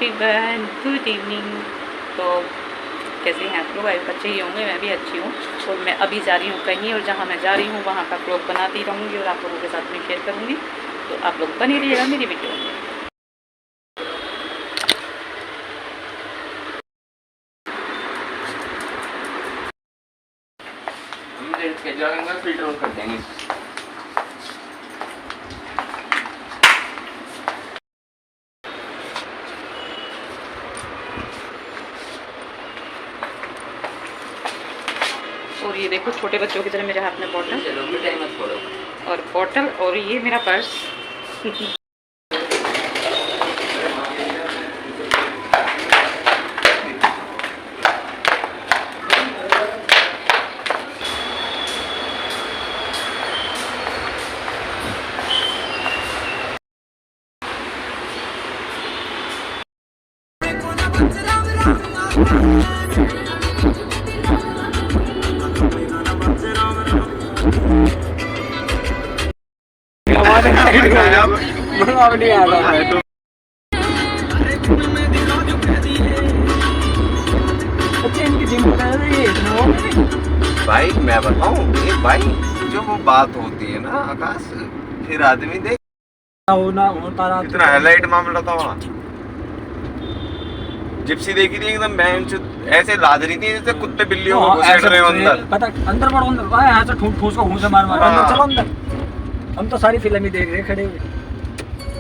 Everyone, good evening. तो कैसे हैं आप लोग? आई बच्चे ही होंगे, मैं भी अच्छी हूँ। और मैं अभी जा रही हूँ कहीं, और जहाँ मैं जा रही हूँ वहाँ का ब्लॉग बनाती रहूँगी और आप लोगों के साथ में शेयर करूँगी। तो आप लोग बने रहिएगा मेरी वीडियो में। फिल्टर ऑन कर देंगे। और ये देखो छोटे बच्चों की तरह मेरे हाथ में बॉटल और बॉटल, और ये मेरा पर्स। भाई मैं बताऊं, ये भाई जो वो बात होती है ना आकाश, फिर आदमी देख इतना हाईलाइट मामला था वहाँ। जिप्सी देखी थी एकदम बेंच ऐसे लाद रही थी जैसे कुत्ते बिल्लियों को घुसेड़ रहे हो अंदर। पता अंदर बढ़ो, अंदर यहाँ से ठूस को घूंसे मार मार अंदर चलो अंदर। हम तो सारी फिल्म ही देख रहे खड़े हुए।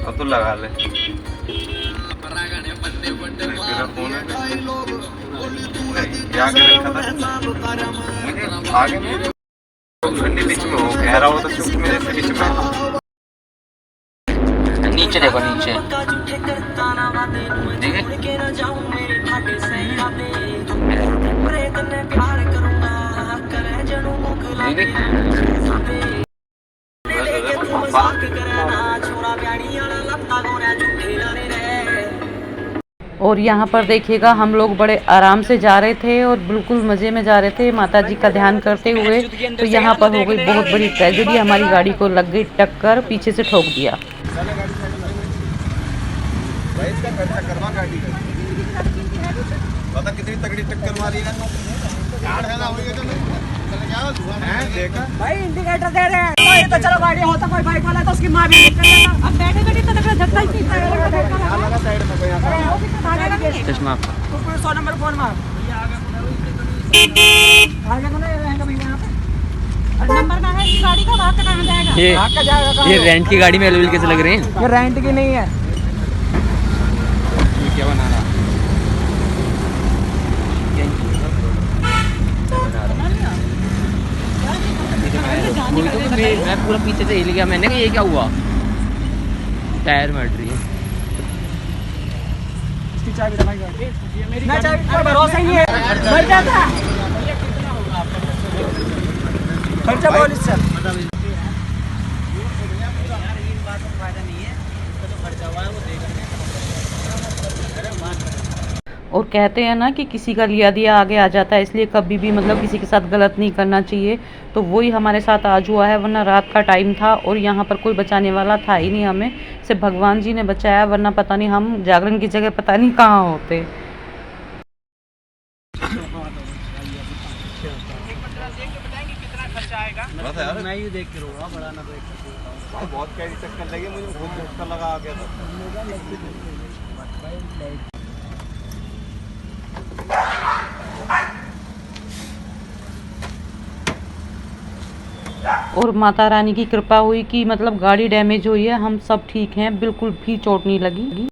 अब तो लगा ले तेरा फोन है आगे रखा था मुझे आगे में बीच में हो कह रहा हो तो चुप मेरे से बीच में नीचे देखो, नीचे और यहाँ पर देखिएगा हम लोग बड़े आराम से जा रहे थे और बिल्कुल मज़े में जा रहे थे माता जी का ध्यान करते हुए। तो यहाँ पर हो गई बहुत बड़ी ट्रेजेडी, हमारी गाड़ी को लग गई टक्कर, पीछे से ठोक दिया। पता कितनी तगड़ी टक्कर मारी है भाई इंडिकेटर दे रहे हैं तो ये तो चलो गाड़ी होता कोई बाइक वाला तो उसकी मां भी निकल जाएगा। अब बैठे बैठे तो लगा झटका ही चश्मा 100 नंबर फोन मार आगे को नहीं रहेगा भैया यहाँ पे नंबर ना है इस गाड़ी का, भाग के कहाँ जाएगा? ये रेंट की गाड़ी में एलवील कैसे लग रहे हैं? ये रेंट की नहीं है। ये क्या बना रहा? मैं पूरा पीछे से हिल गया, मैंने कहा ये क्या हुआ, टायर मट रही है। इसकी चाबी दबाई मेरी चाबी पर भरोसा ही नहीं है, मर जाता खर्चा बोल इससे और कहते हैं ना कि किसी का लिया दिया आगे आ जाता है, इसलिए कभी भी मतलब किसी के साथ गलत नहीं करना चाहिए। तो वही हमारे साथ आज हुआ है, वरना रात का टाइम था और यहाँ पर कोई बचाने वाला था ही नहीं हमें, सिर्फ भगवान जी ने बचाया, वरना पता नहीं हम जागरण की जगह पता नहीं कहाँ होते। मैं ही देख के रोगा बड़ा ना देख बहुत कैरी चक्कर लगे मुझे, बहुत झटका लगा आ गया था। और माता रानी की कृपा हुई कि मतलब गाड़ी डैमेज हुई है, हम सब ठीक हैं, बिल्कुल भी चोट नहीं लगी।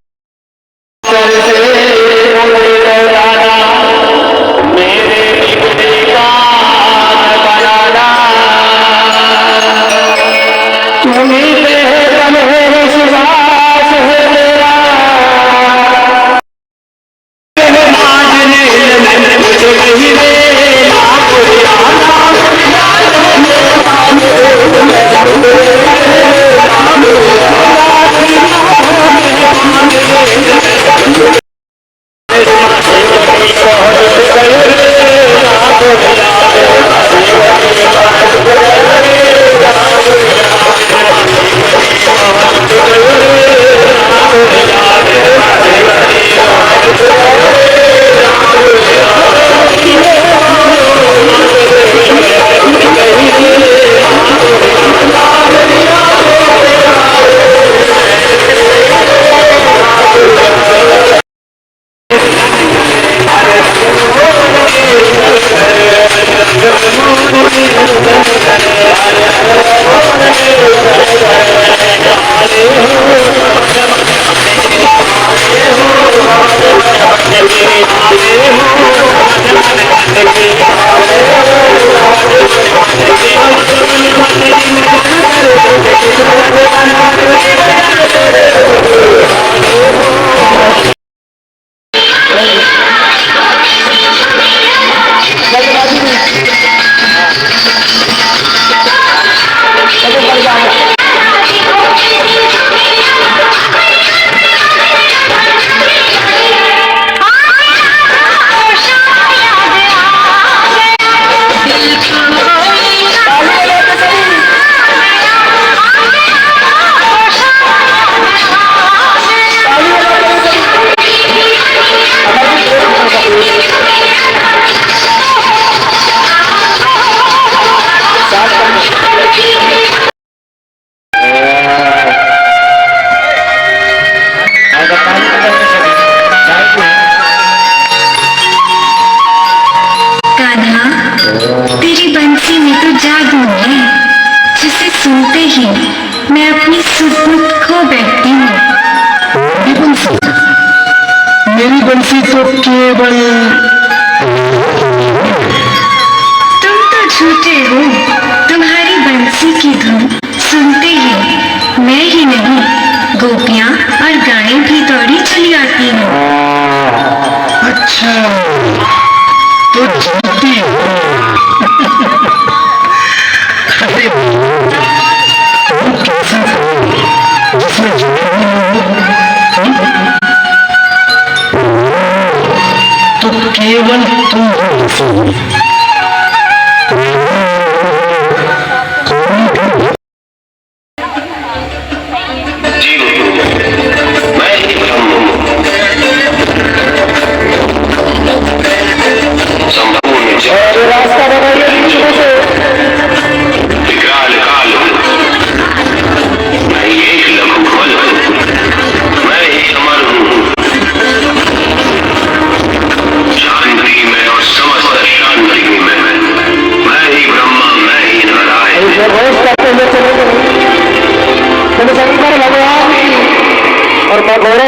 सुध खो बैठती हूँ। मेरी बंसी तो केवल तुम तो झूठे हो। तुम्हारी बंसी की धुन सुनते ही मैं ही नहीं गोपियाँ और गायें भी दौड़ी चली आती हैं। अच्छा तो झूठी हो। अरे तुम कैसा जिसमें तो केवल तुम हो। रास्ता बनाइए बीच से। शंकर भगवान और माँ गौरा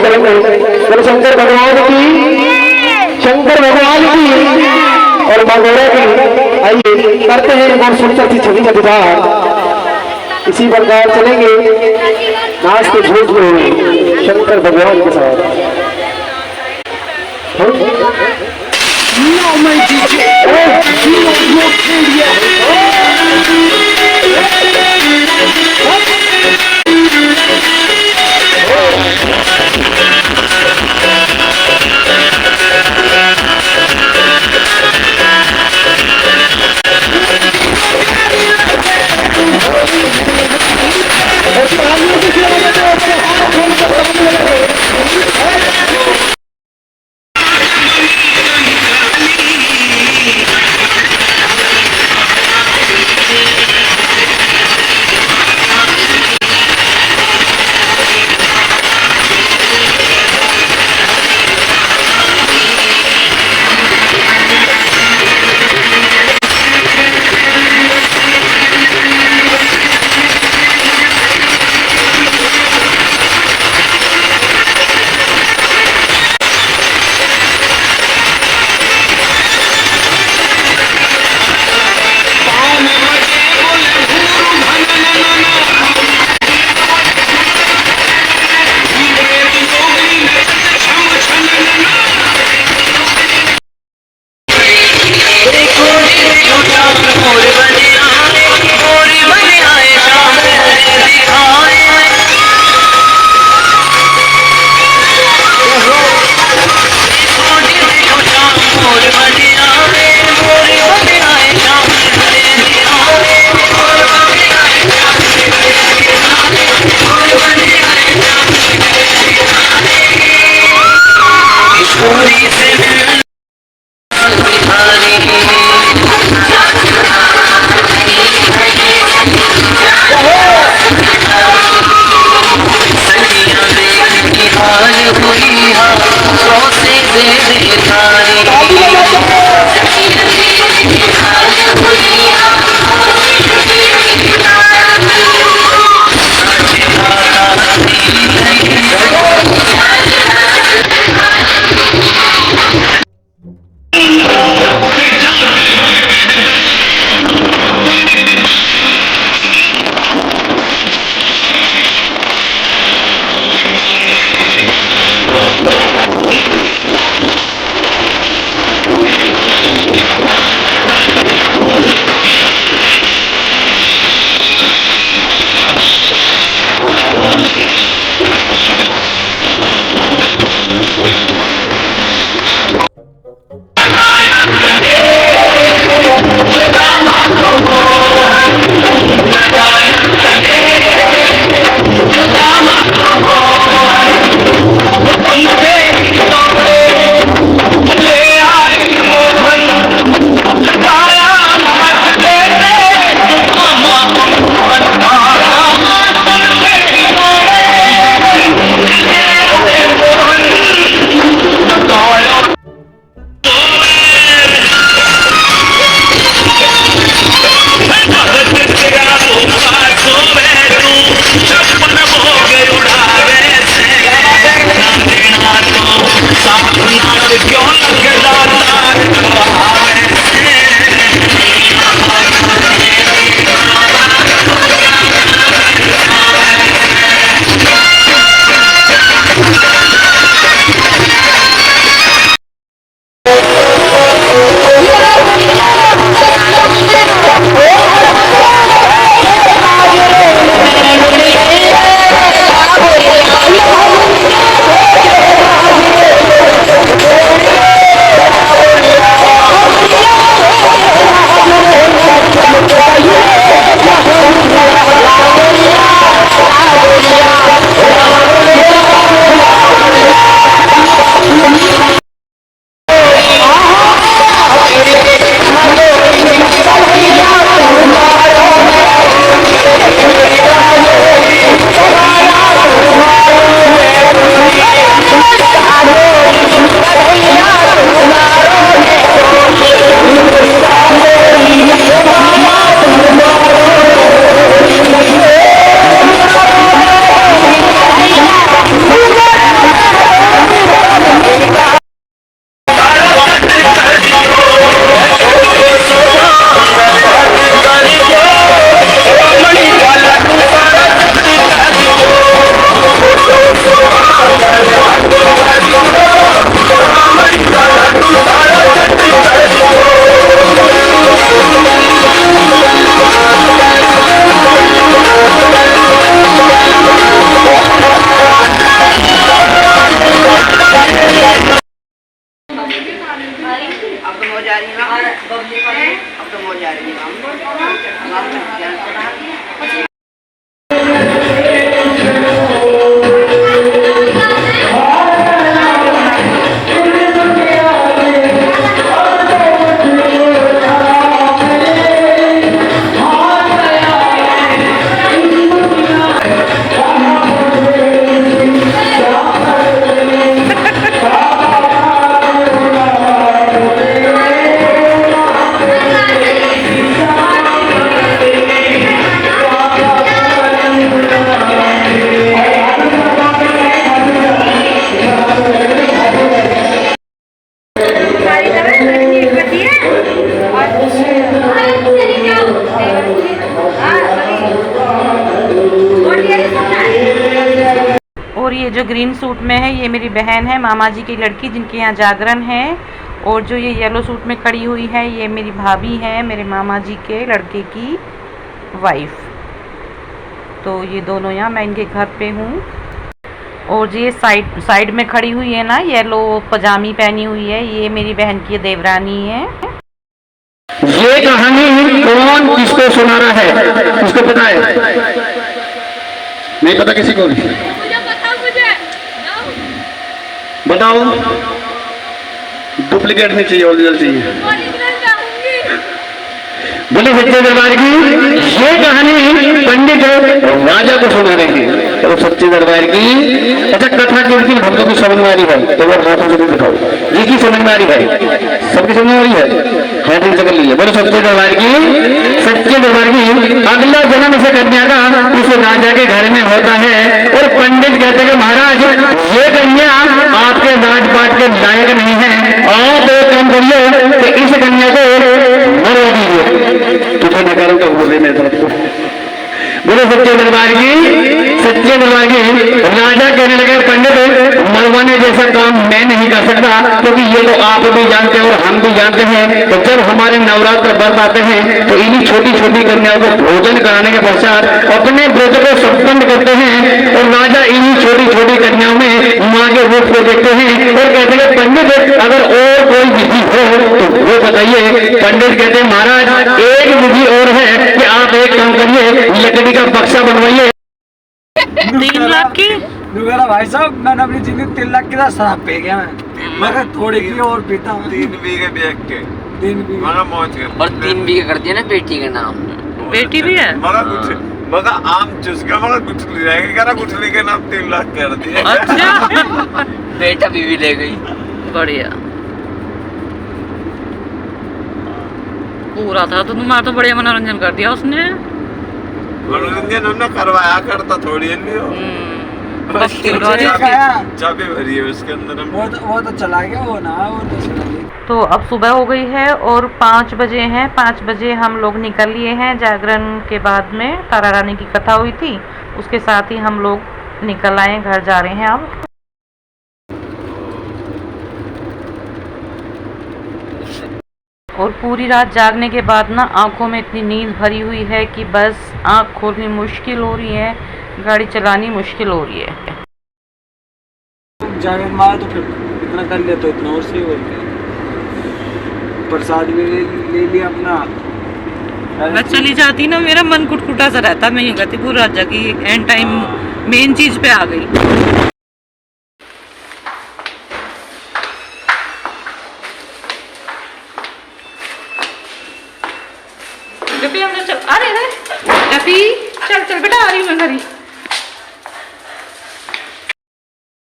करेंगे। बोलो शंकर भगवान की, शंकर भगवान की और माँ गौरा की। आइए करते हैं बहुत सुंदर सी छवि का दीदार। इसी प्रकार चलेंगे नाचते झूठते हुए शंकर भगवान के साथ। क्यों लग जाता और ये जो ग्रीन सूट में है ये मेरी बहन है, मामा जी की लड़की, जिनके यहाँ जागरण है। और जो ये येलो सूट में खड़ी हुई है ये मेरी भाभी है, मेरे मामा जी के लड़के की वाइफ। तो ये दोनों यहाँ, मैं इनके घर पे हूँ। और जो ये साइड में खड़ी हुई है ना, येलो पजामी पहनी हुई है, ये मेरी बहन की देवरानी है। ये कहानी कौन किसको सुना रहा है, उसको पता है? नहीं पता किसी को भी? बताओ। डुप्लीकेट नहीं चाहिए, ओरिजिनल चाहिए। बोले सच्चे दरबार की ये कहानी पंडित राजा को सुना रहे हैं। तो सच्चे दरबार की अच्छा कथा कीर्तन हम लोग की समझ में आ रही है? तो बार हाथों से दिखाओ, ये की समझ में आ रही है? सबकी समझ में आ रही है? हाथ से कर लीजिए। बोले सच्चे दरबार की, सच्चे दरबार की अगला जन्म इसे कन्या का उस राजा के घर में होता है। और पंडित कहते हैं महाराज ये कन्या आपके राजपाट के लायक नहीं है, आप एक काम करिए कि इस कन्या को मरवा दीजिए। तुझे नकारों का बोले मेरे तरफ को। बोले सच्चे दरबार की, सच्चे दरबार की राजा कहने लगे पंडित मरवाने जैसा काम मैं नहीं कर सकता, क्योंकि ये तो आप भी जानते हैं और हम भी जानते हैं। तो जब हमारे नवरात्र व्रत आते हैं तो इन्हीं छोटी छोटी कन्याओं को भोजन कराने के पश्चात अपने व्रत को संपन्न करते हैं। और राजा इन्हीं छोटी छोटी कन्याओं में माँ के रूप को देखते हैं और कहते हैं पंडित अगर और कोई विधि हो तो वो बताइए। पंडित कहते हैं महाराज एक विधि और है कि आप एक काम करिए, लकड़ी का बक्सा बनवाइए। 3 लाख की भाई साहब, मैंने अपनी जिंदगी 3 लाख की शराब पी गया मैं थोड़ी की और पीता हूँ। 3 बीघे बेच के 3 बीघे मगर मौज के और 3 बीघे कर दिया ना बेटी के नाम। बेटी भी है? मगर कुछ मगर आम चुस गया, मगर कुछ नहीं रहेगा, कह रहा कुछ नहीं के नाम 3 लाख कर दिए। अच्छा बेटा बीवी ले गई। बढ़िया पूरा था तो तुम्हारा तो बढ़िया मनोरंजन कर दिया उसने। मनोरंजन हमने करवाया करता थोड़ी नहीं हो। चाबी भरी है उसके अंदर। वो तो चला गया वो ना, वो तो चला गया। तो अब सुबह हो गई है और 5 बजे हैं। 5 बजे हम लोग निकल लिए हैं। जागरण के बाद में तारा रानी की कथा हुई थी, उसके साथ ही हम लोग निकल आए, घर जा रहे हैं अब। और पूरी रात जागने के बाद ना आंखों में इतनी नींद भरी हुई है कि बस आंख खोलनी मुश्किल हो रही है, गाड़ी चलानी मुश्किल हो रही है। जागरण मारा तो फिर इतना कर लिया तो इतना और सही हो गया। प्रसाद भी ले लिया अपना। मैं चली जाती ना, मेरा मन कुटकुटा सा रहता, मैं यूँ कहती पूरी रात जागी, एंड टाइम मेन चीज पे आ गई। डफी अंदर चल, आ रहे डफी, चल चल बेटा, आ रही हूँ मैं घर ही।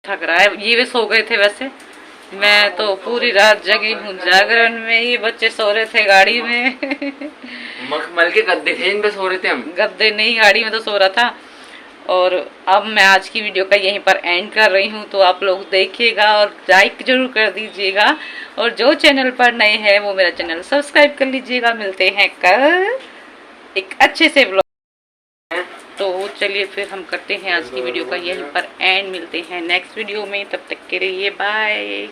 थक रहा है, ये वे सो गए थे वैसे, मैं तो पूरी रात जगी हूँ जागरण में। ये बच्चे सो रहे थे गाड़ी में। मखमल के गद्दे थे, इन पे सो रहे थे हम। गद्दे नहीं, गाड़ी में तो सो रहा था। और अब मैं आज की वीडियो का यहीं पर एंड कर रही हूँ, तो आप लोग देखिएगा और लाइक जरूर कर दीजिएगा, और जो चैनल पर नए हैं वो मेरा चैनल सब्सक्राइब कर लीजिएगा। मिलते हैं कल एक अच्छे से व्लॉग। तो चलिए फिर हम करते हैं आज की वीडियो का यहीं पर एंड, मिलते हैं नेक्स्ट वीडियो में, तब तक के लिए बाय।